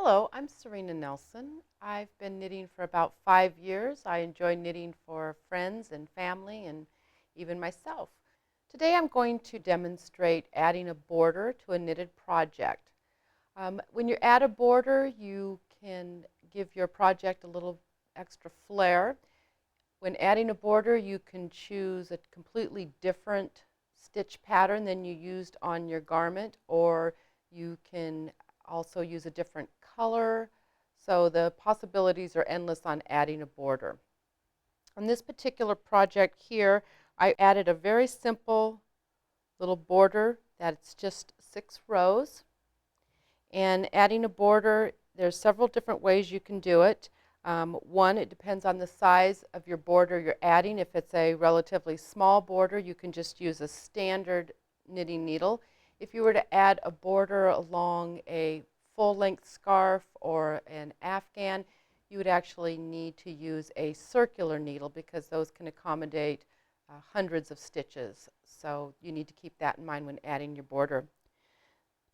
Hello, I'm Serena Nelson. I've been knitting for about 5 years. I enjoy knitting for friends and family and even myself. Today I'm going to demonstrate adding a border to a knitted project. When you add a border, you can give your project a little extra flair. When adding a border, you can choose a completely different stitch pattern than you used on your garment, or you can also use a different color. So the possibilities are endless on adding a border. On this particular project here, I added a very simple little border that's just 6 rows. And adding a border, there's several different ways you can do it. One, it depends on the size of your border you're adding. If it's a relatively small border, you can just use a standard knitting needle. If you were to add a border along a full-length scarf or an afghan, you would actually need to use a circular needle because those can accommodate hundreds of stitches. So you need to keep that in mind when adding your border.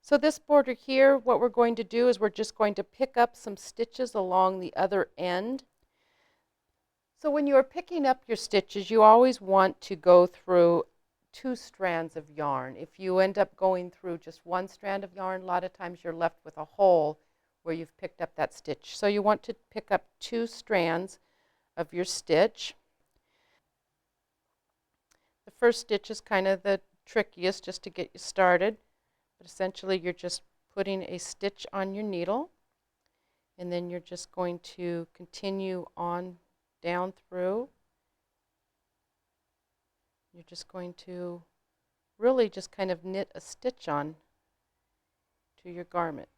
So this border here, what we're going to do is we're just going to pick up some stitches along the other end. So when you are picking up your stitches, you always want to go through 2 strands of yarn. If you end up going through just 1 strand of yarn, a lot of times you're left with a hole where you've picked up that stitch. So you want to pick up 2 strands of your stitch. The first stitch is kind of the trickiest just to get you started. But essentially, you're just putting a stitch on your needle, and then you're just going to continue on down through. You're just going to really just kind of knit a stitch on to your garment.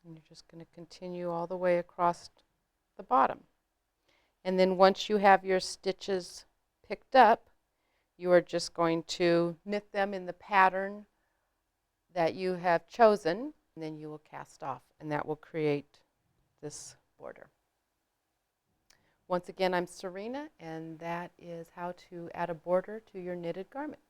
And you're just going to continue all the way across the bottom. And then once you have your stitches picked up, you are just going to knit them in the pattern that you have chosen, and then you will cast off, and that will create this border. Once again, I'm Serena, and that is how to add a border to your knitted garment.